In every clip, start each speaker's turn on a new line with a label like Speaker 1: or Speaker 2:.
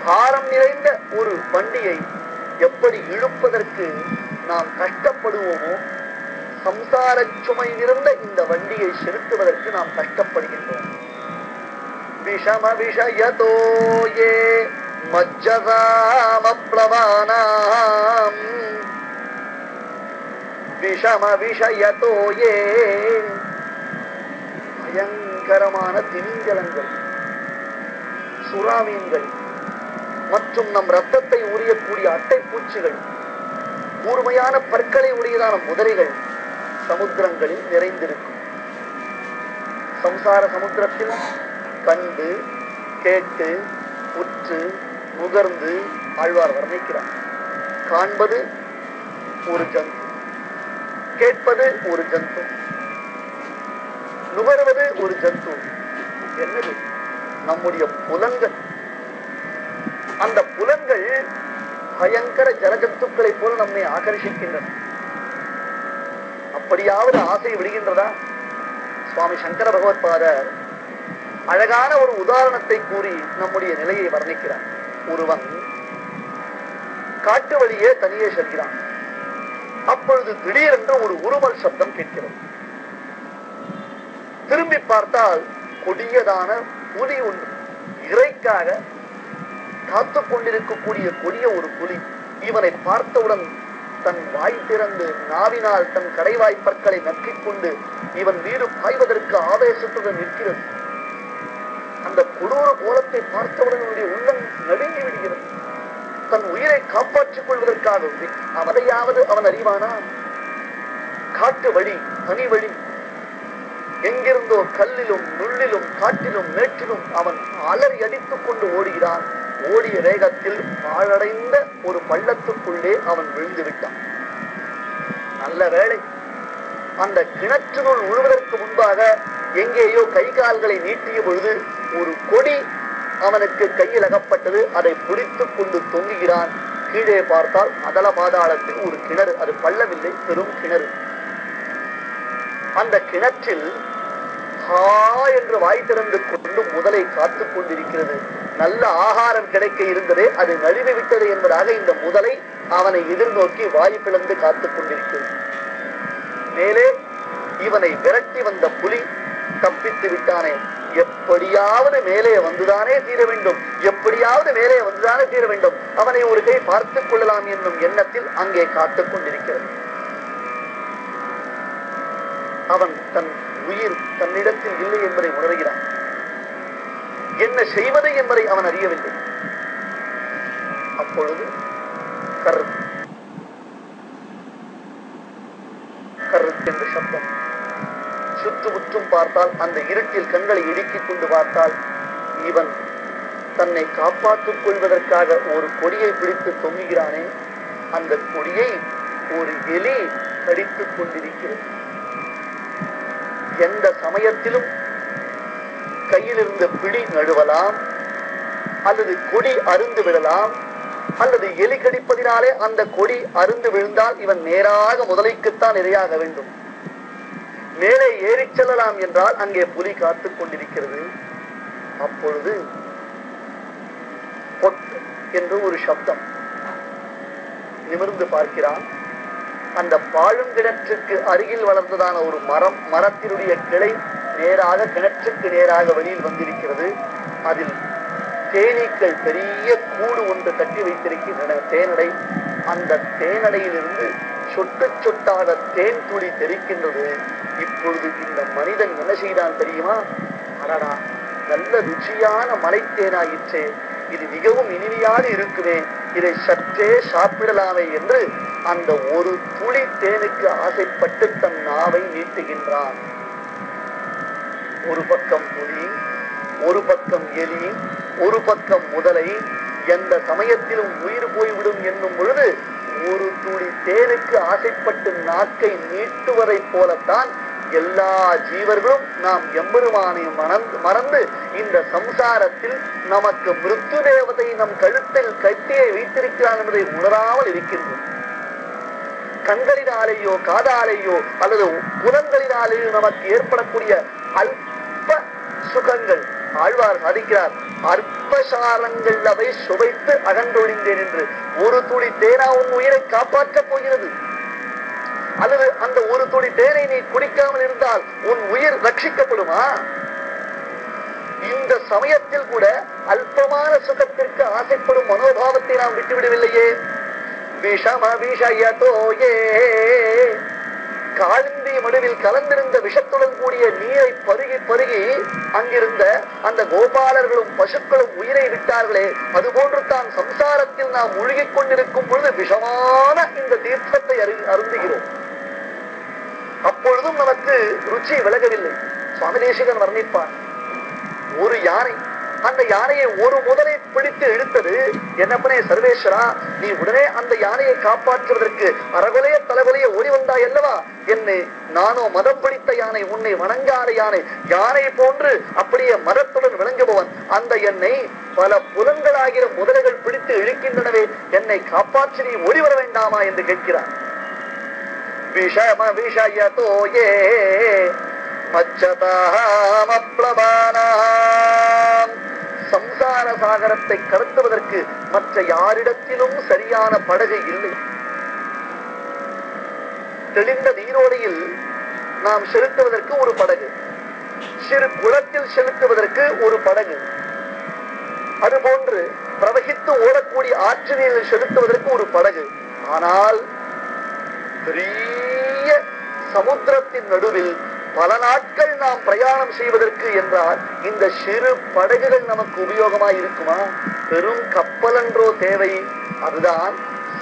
Speaker 1: பாரம் நிறைந்த ஒரு வண்டியை எப்படி இழுப்பதற்கு நாம் கஷ்டப்படுவோமோ, சம்சார சுமை நிறைந்த இந்த வண்டியை செலுத்துவதற்கு நாம் கஷ்டப்படுகின்றோம். விஷம விஷயதோ யே மஜ்ஜசாமப்ளவானாம், விஷம விஷயதோ யே, பயங்கரமான திமிங்கலங்கள், சுறாமீன்கள் மற்றும் நம் ரத்தத்தை உரியக்கூடிய அட்டை பூச்சிகள், கூர்மையான பற்களை உடையதான முதலைகள் சமுத்திரங்களில் நிறைந்திருக்கும். சம்சார சமுத்திரத்தில் கண்டு கேட்டு உற்று நுகர்ந்து ஆழ்வார் வர்ணிக்கிறார். காண்பது ஒரு ஜந்து, கேட்பது ஒரு ஜந்து, நுகர்வது ஒரு ஜந்து. என்னது? நம்முடைய புலன்கள். அந்த புலன்கள் பயங்கர ஜலஜந்துக்களை போல நம்மை ஆகர்ஷிக்கின்றன. அப்படியாவது ஆசை விடுகின்றதா? சுவாமி சங்கர பகவத்பாதர் அழகான ஒரு உதாரணத்தை கூறி நம்முடைய நிலையை வர்ணிக்கிறார். ஒருவன் காட்டு வழியே தனியே செல்கிறான். அப்பொழுது திடீரென்று ஒரு உருமல் சப்தம் கேட்கிறது. திரும்பி பார்த்தால் கொடியதான புலி ஒன்று, இறைக்காக காத்துக் கொண்டிருக்கக்கூடிய கொடிய ஒரு புலி. இவனை பார்த்தவுடன் தன் வாய் திறந்து நாவினால் தன் கடைவாய் பற்களை நக்கிக் கொண்டு இவன் மீது பாய்வதற்கு ஆவேசத்துடன் நிற்கிறது. அந்த கொடூர கோலத்தை பார்த்தவுடன் அவனுடைய உள்ளம் நடுங்கி விடுகிறது. தன் உயிரை காப்பாற்றிக் கொள்வதற்காக அவனையாவது அவன் அறிவானா? காட்டு வழி, தனி வழி, எங்கிருந்தோ கல்லிலும் முள்ளிலும் காட்டிலும் மேட்டிலும் அவன் அலறி அடித்துக் கொண்டு ஓடுகிறான். ஓடிய வேகத்தில் பாழடைந்த ஒரு பள்ளத்துக்குள்ளே அவன் விழுந்து விட்டான். நல்ல வேளை, அந்த கிணற்றினுள் விழுவதற்கு முன்பாக எங்கேயோ கை கால்களை நீட்டிய பொழுது ஒரு கொடி அவனுக்கு கையில் அகப்பட்டது. அதை பிடித்துக் கொண்டு தொங்குகிறான். கீழே பார்த்தால் அதல பாதாளத்தில் ஒரு கிணறு. அது பள்ளமில்லை, பெரும் கிணறு. அந்த கிணற்றில் ஹா என்று வாய் திறந்து கொண்டு முதலை காத்துக் கொண்டிருக்கிறது. நல்ல ஆகாரம் கிடைக்க இருந்ததே, அது நழுவி விட்டது என்பதாக இந்த முதலை அவனை எதிர்நோக்கி வாய் பிளந்து காத்துக் கொண்டிருக்கிறது. மேலே இவனை விரட்டி வந்த புலி தப்பித்து விட்டானே, எப்படியாவது மேலே வந்துதானே தீர வேண்டும், எப்படியாவது மேலே வந்துதானே தீர வேண்டும், அவனை ஒரு கை பார்த்துக் கொள்ளலாம் என்னும் எண்ணத்தில் அங்கே காத்துக் கொண்டிருக்கிறது. அவன் தன் உயிர் தன்னிடத்தில் இல்லை என்பதை உணர்கிறான். என்ன செய்வது என்பதை அவன் அறியவில்லை. அப்பொழுது கருத்து சப்தம். சுற்றுமுற்றும் பார்த்தால், அந்த இருட்டில் கண்களை இடுக்கிக் கொண்டு பார்த்தால், இவன் தன்னை காப்பாற்றிக் கொள்வதற்காக ஒரு கொடியை பிடித்து தொங்குகிறானே, அந்த கொடியை ஒரு எலி கடித்துக் கொண்டிருக்கிறது. எந்த சமயத்திலும் கையில் இருந்த பிடி நழுவலாம், அல்லது கொடி அருந்து விடலாம், அல்லது எலி கடிப்பதினாலே அந்த கொடி அருந்து விழுந்தால் இவன் நேராக முதலைக்குத்தான் இரையாக வேண்டும். மேலே ஏறி செல்லலாம் என்றால் அங்கே புலி காத்துக் கொண்டிருக்கிறது. அப்பொழுது பொட் என்று ஒரு சப்தம். நிமிர்ந்து பார்க்கிறான். அந்த பாழும் கிணற்றுக்கு அருகில் வளர்ந்ததான ஒரு மரத்தினுடைய கிளை நேராக கிணற்றுக்கு நேராக வெளியில் வந்திருக்கிறது. அதில் தேனீக்கள் பெரிய கூடு ஒன்று கட்டி வைத்திருக்கின்றன, தேனடை. அந்த தேனடையிலிருந்து சொட்டு சொட்டாக தேன் துளி தெரிக்கின்றது. இப்பொழுது இந்த மனிதன் என்ன செய்தான் தெரியுமா? அடடா, நல்ல ருச்சியான மலை தேனாயிற்றே, இது மிகவும் இனிமையாக இருக்குமே, இதை சற்றே சாப்பிடலாமே என்று அந்த ஒரு துளி தேனுக்கு ஆசைப்பட்டு தன் நாவை நீட்டுகின்றான். ஒரு பக்கம் புலி, ஒரு பக்கம் எலி, ஒரு பக்கம் முதலை. எந்த சமயத்திலும் உயிர் போய்விடும் என்னும் பொழுது ஒரு துளி தேனுக்கு ஆசைப்பட்டு நாக்கை நீட்டுவதை போலத்தான் எல்லா ஜீவர்களும் நாம் எம்பெருமானை மறந்து இந்த சம்சாரத்தில் நமக்கு மிருத்து தேவதை நம் கழுத்தில் கட்டியை வைத்திருக்கிறான் என்பதை உணராமல் இருக்கின்றோம். கண்களினாலேயோ காதாலேயோ அல்லது புலன்களினாலேயோ நமக்கு ஏற்படக்கூடிய அல்ப சுகங்கள், ஆழ்வார் சாதிக்கிறார், அற்பசாரங்கள் அவை சுவைத்து அகன்றொழிந்தேன் என்று. ஒரு துளி தேனா உன் உயிரை காப்பாற்றப் போகிறது. அல்லது அந்த ஒரு துளி தேனை நீ குடிக்காமல் இருந்தால் உன் உயிர் ரட்சிக்கப்படுமா? இந்த சமயத்தில் கூட அல்பமான சுகத்திற்கு ஆசைப்படும் மனோபாவத்தை நாம் விட்டுவிடவில்லையே. விஷம விஷயத்தோயே, காளிந்தி மடுவில் கலந்திருந்த விஷத்துடன் கூடிய நீரை பருகி பருகி அங்கிருந்த அந்த கோபாலர்களும் பசுக்களும் உயிரை விட்டார்களே, அதுபோன்று தான் சம்சாரத்தில் நாம் முழுகிக் கொண்டிருக்கும் பொழுது விஷமான இந்த தீர்த்தத்தை அருந்துகிறோம். அப்பொழுதும் நமக்கு ருச்சி விலகவில்லை. சுவாமி தேசிகன் வர்ணிப்பார், ஒரு யானை, அந்த யானையை ஒரு முதலை பிடித்து இழுத்தது. என்னப்பனே சர்வேஸ்வரா, நீ உடனே அந்த யானையை காப்பாற்றுவதற்கு அறகொலைய தலைகொலைய ஓடி வந்தாய் அல்லவா? என்னை நானோ மதம் பிடித்த யானை, உன்னை வணங்காத யானை, யானை போன்று அப்படியே மதத்துடன் விளங்குபவன். அந்த என்னை பல புலன்களாகிற முதலைகள் பிடித்து இழுக்கின்றனவே, என்னை காப்பாற்றி நீ ஓடி வர வேண்டாமா என்று கேட்கிறார். விஷம விஷயத்தோயே மச்சதாமப்ளவானாம், சம்சார சாகரத்தை கடத்துவதற்கு மற்ற யாரிடத்திலும் சரியான படகு இல்லை. தெளிந்த நீரோடையில் நாம் செலுத்துவதற்கு ஒரு படகு, சிறு குளத்தில் செலுத்துவதற்கு ஒரு படகு, அதுபோன்று பிரவகித்து ஓடக்கூடிய ஆற்றினில் செலுத்துவதற்கு ஒரு படகு. ஆனால் பெரிய சமுத்திரத்தின் நடுவில் பல நாட்கள் நாம் பிரயாணம் செய்வதற்கு என்றால் இந்த சிறு படகுகள் நமக்கு உபயோகமாய் இருக்குமா? பெரும் கப்பல் என்றோ தேவை. அதுதான்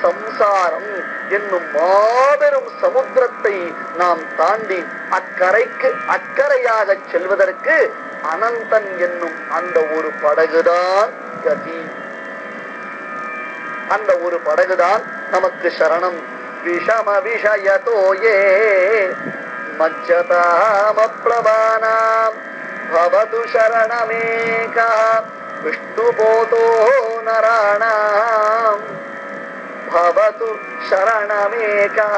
Speaker 1: சம்சாரம் என்னும் மாபெரும் சமுத்திரத்தை நாம் தாண்டி அக்கரைக்கு அக்கறையாக செல்வதற்கு அனந்தன் என்னும் அந்த ஒரு படகுதான் கதி. அந்த ஒரு படகுதான் நமக்கு சரணம். விஷம விஷயத்தோயே மஜ்ஜதாமப்ளவானாம் பவது சரணமேகா விஷ்ணுபோதோ நராணாம் பவது சரணமேகா.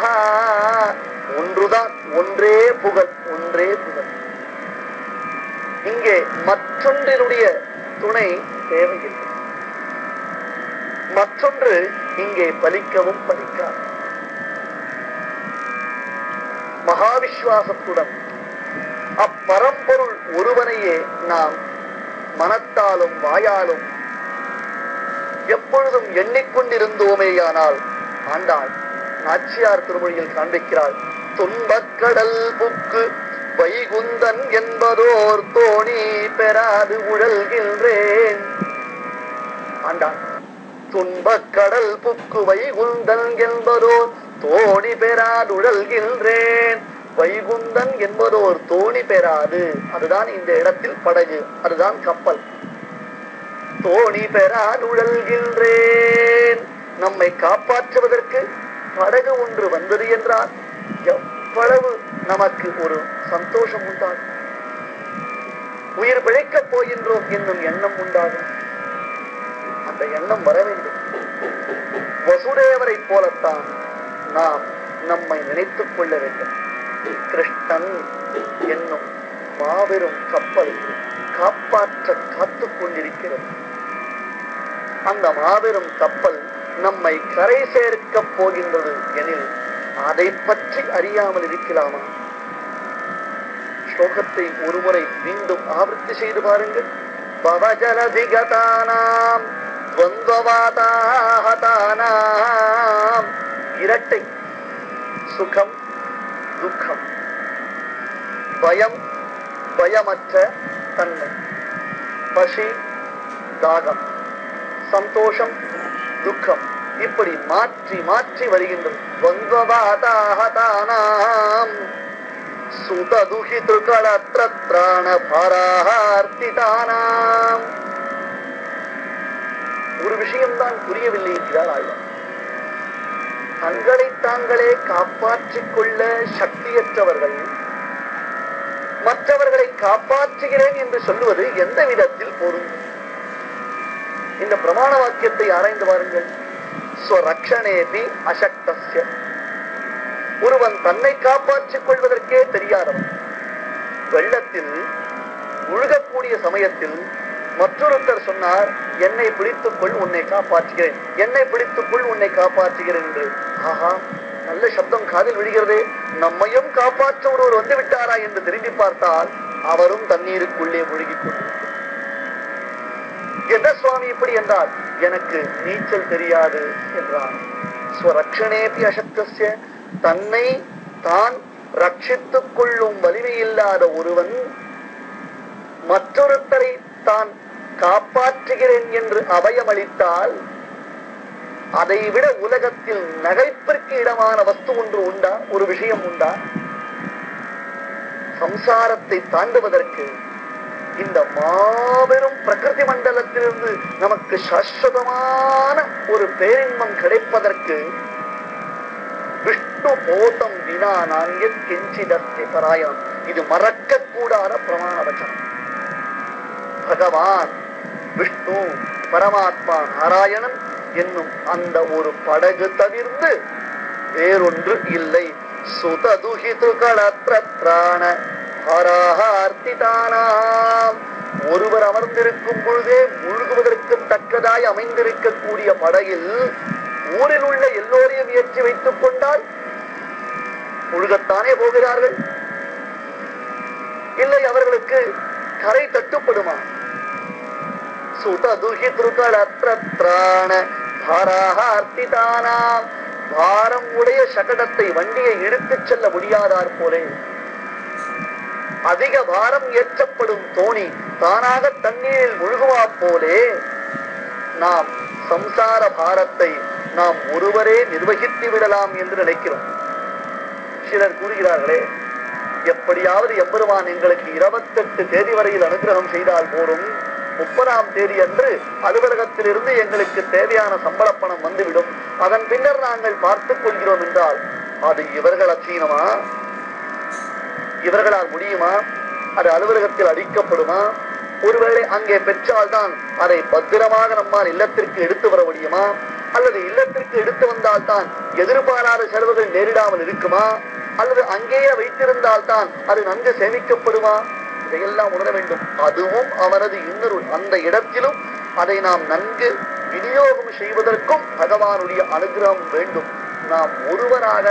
Speaker 1: ஒன்றுதான், ஒன்றே புகழ், ஒன்றே புகழ். இங்கே மற்றொன்றினுடைய துணை தேவையில்லை. மற்றொன்று இங்கே பலிக்கவும் பலிக்காது. மகாவிஸ்வாசத்துடன் அப்பரம்பொருள் ஒருவனையே நாம் மனத்தாலும் வாயாலும் எப்பொழுதும் எண்ணிக்கொண்டிருந்தோமேயானால் ஆண்டாள் நாச்சியார் திருமொழியில் காண்பிக்கிறாள், துன்பக்கடல் புக்கு வைகுந்தன் என்பதோர் தோணி பெறாது உழல்கின்றேன். ஆண்டாள், துன்பக்கடல் புக்கு வைகுந்தன் என்பதோர் தோணி பெறாது உழல்கின்றேன். வைகுந்தன் என்பதோர் தோணி பெறாது, அதுதான் இந்த இடத்தில் படகு, அதுதான் கப்பல். தோணி பெறாது உழல்கின்றேன், நம்மை காப்பாற்றுவதற்கு படகு ஒன்று வந்தது என்றால் எவ்வளவு நமக்கு ஒரு சந்தோஷம் உண்டாகும். உயிர் பிழைக்கப் போகின்றோம் என்னும் எண்ணம் உண்டாகும். அந்த எண்ணம் வர வேண்டும். வசுதேவரை போலத்தான் நாம் நம்மை நினைத்துக் கொள்ள வேண்டும். கிருஷ்ணன் என்னும் மாபெரும் கப்பல் காப்பாற்ற காத்துக் கொண்டிருக்கிறது. அந்த மாபெரும் கப்பல் நம்மை கரை சேர்க்க போகின்றது எனில் அதை பற்றி அறியாமல் இருக்கலாமா? ஸ்லோகத்தை ஒருமுறை மீண்டும் ஆவர்த்தி செய்து பாருங்கள். பவஜலதிகதானாம் துவந்தவாதாஹதானாம், இரட்டை சுகம் துக்கம், பயம் பயமற்ற தன்மை, பசி தாகம், சந்தோஷம் துக்கம், இப்படி மாற்றி மாற்றி வருகின்றது. துவந்தவாதாஹதானாம் சுததுஹிதுகளத்ராண பராஹார்த்திதானாம். ஒரு விஷயம்தான் புரியவில்லை என்கிறார் ஆழ்வார். தங்களை தாங்களே காப்பாற்றிக் கொள்ள சக்தியற்றவர்கள் மற்றவர்களை காப்பாற்றுகிறேன் என்று சொல்லுவது எந்த விதத்தில் பொருந்தும்? இந்த பிரமாண வாக்கியத்தை ஆராய்ந்து பாருங்கள். ஸ்வரக்ஷணேபி அசக்தஸ்ய, ஒருவன் தன்னை காப்பாற்றிக் கொள்வதற்கே தெரியாதவன். வெள்ளத்தில் முழுகக்கூடிய சமயத்தில் மற்றொருத்தர் சொன்னார், என்னை பிடித்துக்கொள், உன்னை காப்பாற்றுகிறேன், என்னை பிடித்துக்கொள், உன்னை காப்பாற்றுகிறேன் என்று. ஆஹா, நல்ல சப்தம் காதில் விழுகிறது. நம்மையும் காப்பாற்ற ஒருவர் வந்து விட்டாரா என்று திரும்பி பார்த்தால் அவரும் தண்ணீருக்குள்ளே முழுகிக் கொண்டிருக்கிறார். என்ன சுவாமி இப்படி என்றால், எனக்கு நீச்சல் தெரியாது என்றார். ஸ்வரக்ஷணேபி அசக்தஸ்ய, தன்னை தான் ரட்சித்துக் கொள்ளும் வலிமை இல்லாத ஒருவன் மற்றொருத்தரை தான் காப்பாற்றுகிறேன் என்று அபயமளித்தால் அதை விட உலகத்தில் நகைப்பிற்கு இடமான வஸ்து ஒன்று உண்டா, ஒரு விஷயம் உண்டா? சம்சாரத்தை தாண்டுவதற்கு இந்த மாபெரும் பிரகிருதி மண்டலத்திலிருந்து நமக்கு சாஸ்வதமான ஒரு பேரின்பம் கிடைப்பதற்கு விஷ்ணு போதம் வினா நான்ய கிஞ்சிதஸ்தி பராயம், இது மறக்க கூடாத பிரமாண வச்சனம். பகவான் விஷ்ணு பரமாத்மா நாராயணன் என்னும் அந்த ஒரு படகு தவிர்த்து வேறொன்று இல்லை. சுததுஹிதுகளத்ராண ஹராஹார்த்திதானாம், ஒருவர் அமர்ந்திருக்கும் பொழுதே முழுகுவதற்கு தக்கதாய் அமைந்திருக்கக்கூடிய படகில் ஊரில் உள்ள எல்லோரையும் ஏற்றி வைத்துக் கொண்டால் முழுகத்தானே போகிறார்கள். இல்லை, அவர்களுக்கு கரை தட்டுப்படுமா? சுததுஹிதுகளத்ராண ஹராஹார்த்திதானாம், பாரம் உடைய சகடத்தை, வண்டியை இழுத்துச் செல்ல முடியாதார் போலே, அதிக பாரம் ஏற்றப்படும் தோணி தானாக தண்ணீரில் முழுகுவா போலே நாம் சம்சார பாரத்தை நாம் ஒருவரே நிர்வகித்து விடலாம் என்று நினைக்கிறோம். சிலர் கூறுகிறார்களே, எப்படியாவது எம்பெருமான் எங்களுக்கு 28 தேதி வரையில் அனுகிரகம் செய்தால் போரும், 30ஆம் தேதி அன்று அலுவலகத்திலிருந்து எங்களுக்கு தேவையான சம்பள பணம் வந்துவிடும், அதன் பின்னர் நாங்கள் பார்த்துக் கொள்கிறோம் என்றால் அது இவர்கள் அச்சீனமா? இவர்களால் முடியுமா? அது அலுவலகத்தில் அடிக்கப்படுமா? ஒருவேளை அங்கே பெற்றால்தான் அதை பத்திரமாக நம்மால் இல்லத்திற்கு எடுத்து வர முடியுமா? அல்லது இல்லத்திற்கு எடுத்து வந்தால்தான் எதிர்பாராத செலவுகள் நேரிடாமல் இருக்குமா? அல்லது அங்கேயே வைத்திருந்தால் தான் அது நன்கு சேமிக்கப்படுமா? இதையெல்லாம் உணர வேண்டும். அதுவும் அவனது இன்னொரு அந்த இடத்திலும் அதை நாம் நன்கு விநியோகம் செய்வதற்கும் பகவானுடைய அனுகிரகம் வேண்டும். நாம் ஒருவராக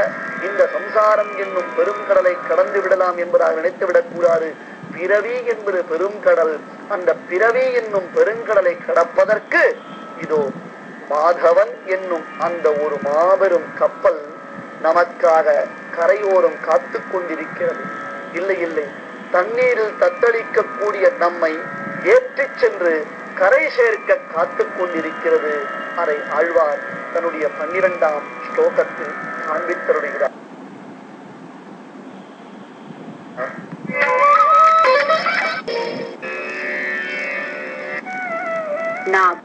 Speaker 1: இந்த சம்சாரம் என்னும் பெருங்கடலை கடந்து விடலாம் என்பதாக நினைத்துவிடக் கூடாது. பிறவி என்பது பெருங்கடல். அந்த பிறவி என்னும் பெருங்கடலை கடப்பதற்கு இதோ மாதவன் என்னும் அந்த ஒரு மாபெரும் கப்பல் நமக்காக கரையோரம் காத்து கொண்டிருக்கிறது. இல்லை இல்லை, தண்ணீரில் தத்தளிக்கக்கூடிய நம்மை ஏற்றிச் சென்று கரை சேர்க்க காத்து கொண்டிருக்கிறது. அதை ஆழ்வார் தன்னுடைய 12ஆம் ஸ்லோகத்தில் காண்பித்தருளுகிறார்.
Speaker 2: நாம்